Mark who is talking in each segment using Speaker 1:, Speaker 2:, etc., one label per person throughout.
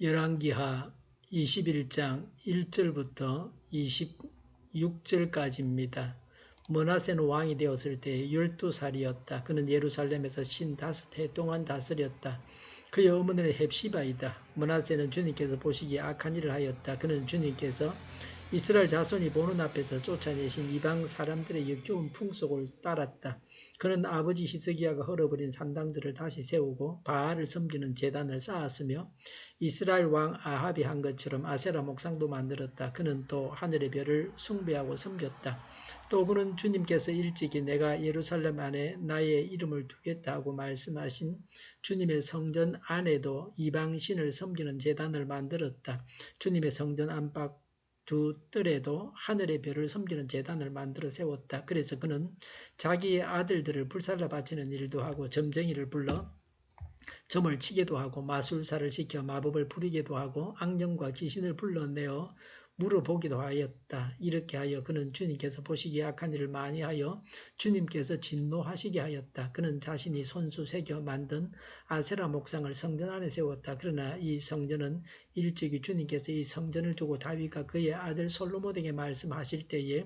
Speaker 1: 열왕기하 21장 1절부터 26절까지입니다. 므낫세는 왕이 되었을 때 12살이었다. 그는 예루살렘에서 55해 동안 다스렸다. 그의 어머니는 헵시바이다. 므낫세는 주님께서 보시기에 악한 일을 하였다. 그는 주님께서 이스라엘 자손이 보는 앞에서 쫓아내신 이방 사람들의 역겨운 풍속을 따랐다. 그는 아버지 히스기야가 헐어버린 산당들을 다시 세우고 바알을 섬기는 제단을 쌓았으며 이스라엘 왕 아합이 한 것처럼 아세라 목상도 만들었다. 그는 또 하늘의 별을 숭배하고 섬겼다. 또 그는 주님께서 일찍이 내가 예루살렘 안에 나의 이름을 두겠다 하고 말씀하신 주님의 성전 안에도 이방신을 섬기는 제단을 만들었다. 주님의 성전 안팎 두 뜰에도 하늘의 별을 섬기는 제단을 만들어 세웠다. 그래서 그는 자기의 아들들을 불살라 바치는 일도 하고 점쟁이를 불러 점을 치게도 하고 마술사를 시켜 마법을 부리게도 하고 악령과 귀신을 불러내어 물어보기도 하였다. 이렇게 하여 그는 주님께서 보시기에 악한 일을 많이 하여 주님께서 진노하시게 하였다. 그는 자신이 손수 새겨 만든 아세라 목상을 성전 안에 세웠다. 그러나 이 성전은 일찍이 주님께서 이 성전을 두고 다윗과 그의 아들 솔로몬에게 말씀하실 때에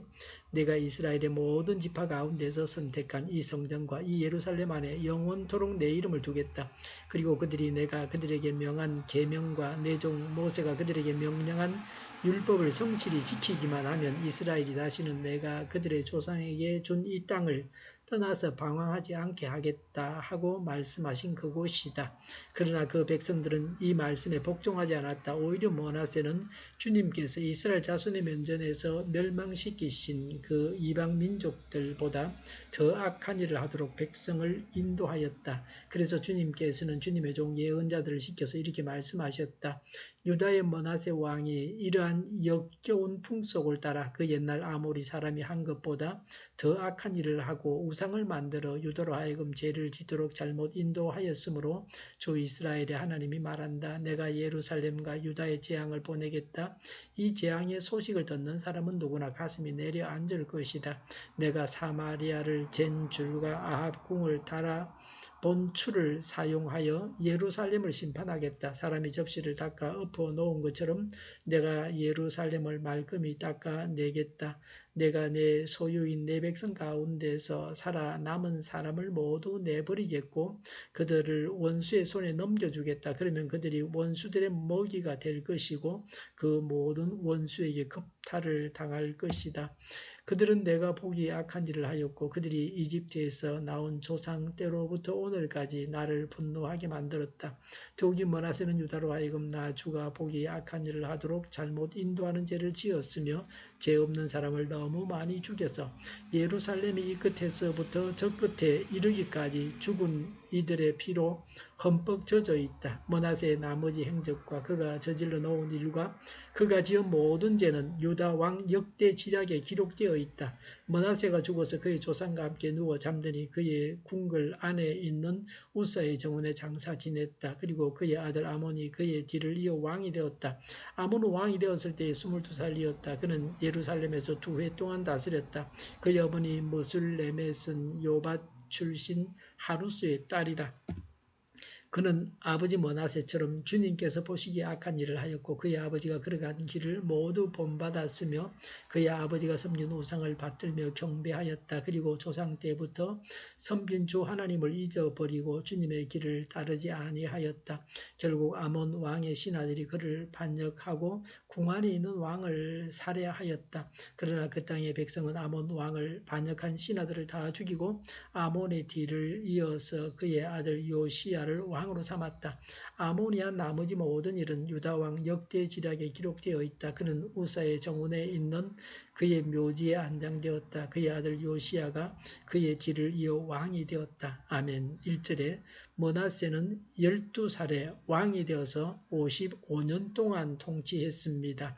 Speaker 1: 내가 이스라엘의 모든 지파 가운데서 선택한 이 성전과 이 예루살렘 안에 영원토록 내 이름을 두겠다. 그리고 그들이 내가 그들에게 명한 계명과 내 종 모세가 그들에게 명령한 율법을 성실히 지키기만 하면 이스라엘이 다시는 내가 그들의 조상에게 준 이 땅을 떠나서 방황하지 않게 하겠다 하고 말씀하신 그곳이다. 그러나 그 백성들은 이 말씀에 복종하지 않았다. 오히려 므낫세는 주님께서 이스라엘 자손의 면전에서 멸망시키신 그 이방 민족들보다 더 악한 일을 하도록 백성을 인도하였다. 그래서 주님께서는 주님의 종 예언자들을 시켜서 이렇게 말씀하셨다. 유다의 므낫세 왕이 이러한 역겨운 풍속을 따라 그 옛날 아모리 사람이 한 것보다 더 악한 일을 하고 우상을 만들어 유다로 하여금 죄를 짓도록 잘못 인도하였으므로 주 이스라엘의 하나님이 말한다. 내가 예루살렘과 유다의 재앙을 보내겠다. 이 재앙의 소식을 듣는 사람은 누구나 가슴이 내려앉을 것이다. 내가 사마리아를 잰 줄과 아합 궁을 달아 본추를 사용하여 예루살렘을 심판하겠다. 사람이 접시를 닦아 엎어 놓은 것처럼 내가 예루살렘을 말끔히 닦아 내겠다. 내가 내 소유인 내 백성 가운데서 살아남은 사람을 모두 내버리겠고 그들을 원수의 손에 넘겨주겠다. 그러면 그들이 원수들의 먹이가 될 것이고 그 모든 원수에게 겁탈을 당할 것이다. 그들은 내가 보기에 악한 일을 하였고 그들이 이집트에서 나온 조상 때로부터 오늘까지 나를 분노하게 만들었다. 더욱이 므낫세는 유다로 하여금 나 주가 보기에 악한 일을 하도록 잘못 인도하는 죄를 지었으며 죄 없는 사람을 너무 많이 죽여서 예루살렘이 이 끝에서부터 저 끝에 이르기까지 죽은 이들의 피로 흠뻑 젖어 있다. 므낫세의 나머지 행적과 그가 저질러 놓은 일과 그가 지은 모든 죄는 유다 왕 역대 지략에 기록되어 있다. 므낫세가 죽어서 그의 조상과 함께 누워 잠드니 그의 궁궐 안에 있는 우사의 정원에 장사 지냈다. 그리고 그의 아들 아몬이 그의 뒤를 이어 왕이 되었다. 아몬은 왕이 되었을 때에 22살이었다. 그는 예루살렘에서 2해 동안 다스렸다. 그의 어머니 머술레멧은 요밧 출신 하루스의 딸이다. 그는 아버지 므낫세처럼 주님께서 보시기에 악한 일을 하였고 그의 아버지가 걸어간 길을 모두 본받았으며 그의 아버지가 섬긴 우상을 받들며 경배하였다. 그리고 조상 때부터 섬긴 주 하나님을 잊어버리고 주님의 길을 따르지 아니하였다. 결국 아몬 왕의 신하들이 그를 반역하고 궁 안에 있는 왕을 살해하였다. 그러나 그 땅의 백성은 아몬 왕을 반역한 신하들을 다 죽이고 아몬의 뒤를 이어서 그의 아들 요시야를 왕으로 삼았다. 아몬이 한 나머지 모든 일은 유다 왕 역대 지략에 기록되어 있다. 그는 우사의 정원에 있는 그의 묘지에 안장되었다. 그의 아들 요시야가 그의 뒤를 이어 왕이 되었다. 아멘. 1절에 므낫세는 12살에 왕이 되어서 55년 동안 통치했습니다.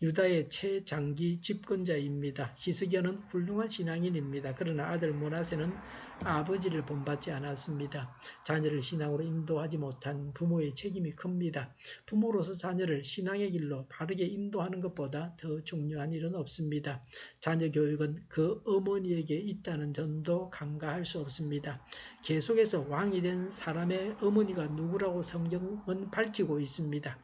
Speaker 1: 유다의 최장기 집권자입니다. 히스기야는 훌륭한 신앙인입니다. 그러나 아들 므낫세는 아버지를 본받지 않았습니다. 자녀를 신앙으로 인도하지 못한 부모의 책임이 큽니다. 부모로서 자녀를 신앙의 길로 바르게 인도하는 것보다 더 중요한 일은 없습니다. 자녀 교육은 그 어머니에게 있다는 점도 간과할 수 없습니다. 계속해서 왕이 된 사람의 어머니가 누구라고 성경은 밝히고 있습니다.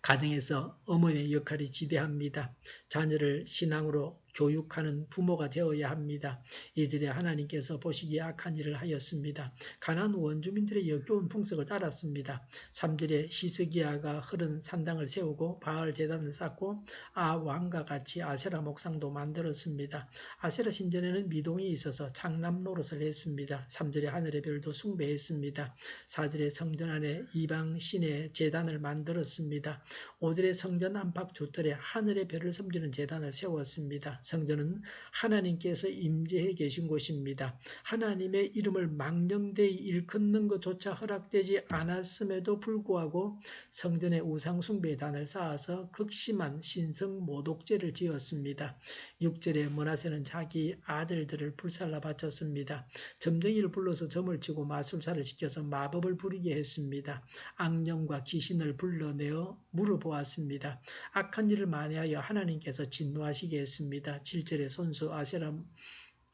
Speaker 1: 가정에서 어머니의 역할이 지대합니다. 자녀를 신앙으로 교육하는 부모가 되어야 합니다. 2절에 하나님께서 보시기에 악한 일을 하였습니다. 가나안 원주민들의 역겨운 풍속을 따랐습니다. 3절에 히스기야가 흐른 산당을 세우고 바알 제단을 쌓고 왕과 같이 아세라 목상도 만들었습니다. 아세라 신전에는 미동이 있어서 창남 노릇을 했습니다. 3절에 하늘의 별도 숭배했습니다. 4절에 성전 안에 이방 신의 제단을 만들었습니다. 5절에 성전 안팎 주틀에 하늘의 별을 섬기는 제단을 세웠습니다. 성전은 하나님께서 임재해 계신 곳입니다. 하나님의 이름을 망령되이 일컫는 것조차 허락되지 않았음에도 불구하고 성전에 우상 숭배의 단을 쌓아서 극심한 신성 모독죄를 지었습니다. 6절에 므낫세는 자기 아들들을 불살라 바쳤습니다. 점쟁이를 불러서 점을 치고 마술사를 시켜서 마법을 부리게 했습니다. 악령과 귀신을 불러내어 물어보았습니다. 악한 일을 만회하여 하나님께서 진노하시게 했습니다. 7절에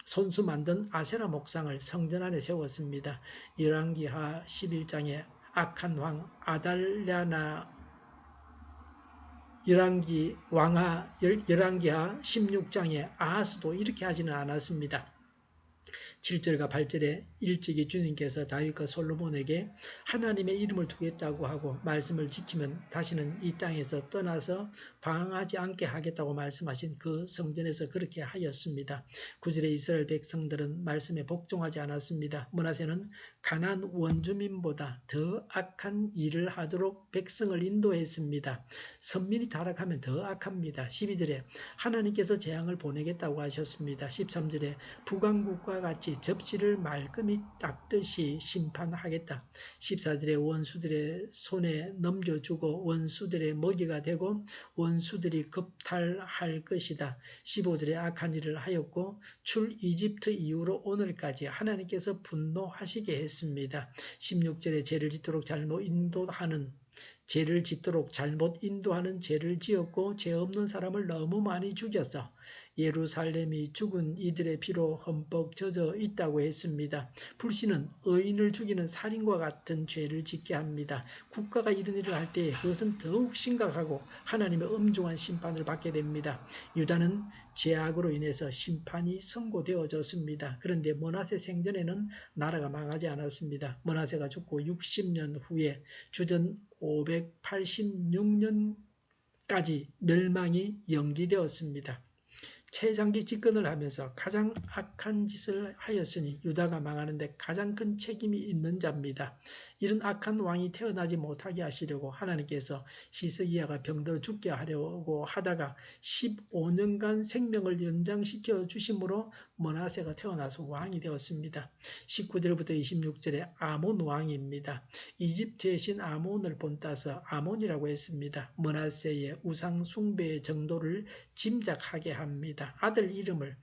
Speaker 1: 손수 만든 아세라 목상을 성전 안에 세웠습니다. 열왕기하 11장에 악한 왕 아달랴나 열왕기하 16장에 아하스도 이렇게 하지는 않았습니다. 7절과 8절에 일찍이 주님께서 다윗과 솔로몬에게 하나님의 이름을 두겠다고 하고 말씀을 지키면 다시는 이 땅에서 떠나서 방황하지 않게 하겠다고 말씀하신 그 성전에서 그렇게 하였습니다. 9절에 이스라엘 백성들은 말씀에 복종하지 않았습니다. 므낫세는 가나안 원주민보다 더 악한 일을 하도록 백성을 인도했습니다. 선민이 타락하면 더 악합니다. 12절에 하나님께서 재앙을 보내겠다고 하셨습니다. 13절에 북왕국과 같이 접시를 말끔히 닦듯이 심판하겠다. 14절에 원수들의 손에 넘겨주고 원수들의 먹이가 되고 원수들이 겁탈할 것이다. 15절에 악한 일을 하였고 출 이집트 이후로 오늘까지 하나님께서 분노하시게 했습니다. 16절에 죄를 짓도록 잘못 인도하는 죄를 지었고 죄 없는 사람을 너무 많이 죽였어. 예루살렘이 죽은 이들의 피로 흠뻑 젖어 있다고 했습니다. 불신은 의인을 죽이는 살인과 같은 죄를 짓게 합니다. 국가가 이런 일을 할 때 그것은 더욱 심각하고 하나님의 엄중한 심판을 받게 됩니다. 유다는 죄악으로 인해서 심판이 선고되어졌습니다. 그런데 므낫세 생전에는 나라가 망하지 않았습니다. 므낫세가 죽고 60년 후에 주전 586년까지 멸망이 연기되었습니다. 최장기 집권을 하면서 가장 악한 짓을 하였으니 유다가 망하는데 가장 큰 책임이 있는 자입니다. 이런 악한 왕이 태어나지 못하게 하시려고 하나님께서 히스기야가 병들어 죽게 하려고 하다가 15년간 생명을 연장시켜 주심으로 므낫세가 태어나서 왕이 되었습니다. 19절부터 26절에 아몬 왕입니다. 이집트의 신 아몬을 본따서 아몬이라고 했습니다. 므낫세의 우상 숭배의 정도를 짐작하게 합니다. 아들 이름을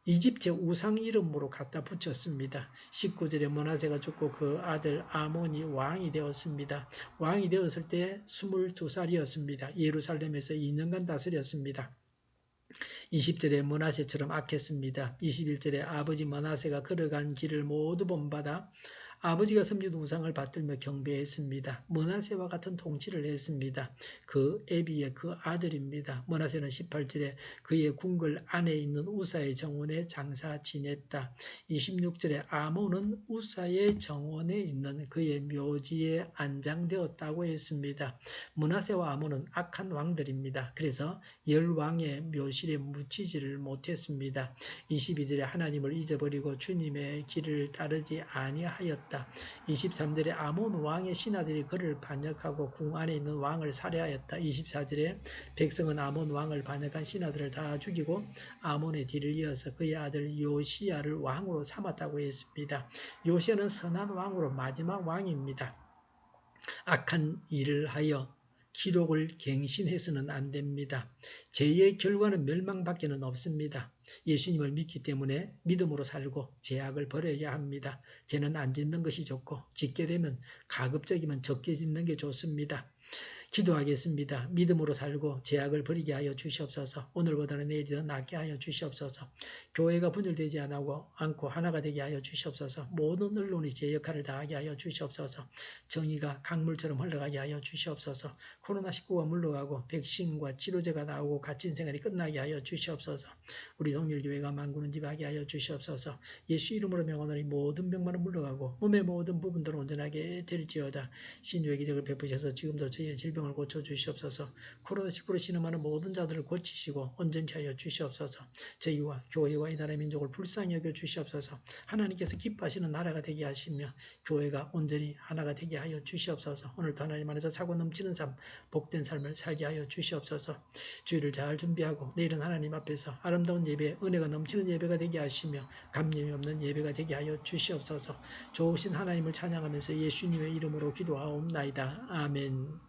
Speaker 1: 이집트의 우상 이름으로 갖다 붙였습니다. 19절에 므낫세가 죽고 그 아들 아몬이 왕이 되었습니다. 왕이 되었을 때 22살이었습니다. 예루살렘에서 2년간 다스렸습니다. 20절에 므낫세처럼 악했습니다. 21절에 아버지 므낫세가 걸어간 길을 모두 본받아 아버지가 섬긴 우상을 받들며 경배했습니다. 므낫세와 같은 통치를 했습니다. 그 에비의 그 아들입니다. 므낫세는 18절에 그의 궁궐 안에 있는 우사의 정원에 장사 지냈다. 26절에 아몬은 우사의 정원에 있는 그의 묘지에 안장되었다고 했습니다. 므낫세와 아몬은 악한 왕들입니다. 그래서 열왕의 묘실에 묻히지를 못했습니다. 22절에 하나님을 잊어버리고 주님의 길을 따르지 아니하였다. 23절에 아몬 왕의 신하들이 그를 반역하고 궁 안에 있는 왕을 살해하였다. 24절에 백성은 아몬 왕을 반역한 신하들을 다 죽이고 아몬의 뒤를 이어서 그의 아들 요시야를 왕으로 삼았다고 했습니다. 요시야는 선한 왕으로 마지막 왕입니다. 악한 일을 하여 기록을 갱신해서는 안 됩니다. 죄의 결과는 멸망밖에는 없습니다. 예수님을 믿기 때문에 믿음으로 살고 죄악을 버려야 합니다. 죄는 안 짓는 것이 좋고 짓게 되면 가급적이면 적게 짓는 게 좋습니다. 기도하겠습니다. 믿음으로 살고 죄악을 버리게 하여 주시옵소서. 오늘보다는 내일이 더 낫게 하여 주시옵소서. 교회가 분열되지 않고 하나가 되게 하여 주시옵소서. 모든 언론이 제 역할을 다하게 하여 주시옵소서. 정의가 강물처럼 흘러가게 하여 주시옵소서. 코로나19가 물러가고 백신과 치료제가 나오고 갇힌 생활이 끝나게 하여 주시옵소서. 우리 동일교회가 만구는 집하게 하여 주시옵소서. 예수 이름으로 명하노니 모든 병만은 물러가고 몸의 모든 부분들은 온전하게 될지어다. 신유의 기적을 베푸셔서 지금도 저희의 질병을 고쳐주시옵소서. 코로나19로 신음하는 모든 자들을 고치시고 온전케 하여 주시옵소서. 저희와 교회와 이 나라의 민족을 불쌍히 여겨 주시옵소서. 하나님께서 기뻐하시는 나라가 되게 하시며 교회가 온전히 하나가 되게 하여 주시옵소서. 오늘도 하나님 안에서 차고 넘치는 삶, 복된 삶을 살게 하여 주시옵소서. 주일을 잘 준비하고 내일은 하나님 앞에서 아름다운 예배, 은혜가 넘치는 예배가 되게 하시며 감염이 없는 예배가 되게 하여 주시옵소서. 좋으신 하나님을 찬양하면서 예수님의 이름으로 기도하옵나이다. 아멘.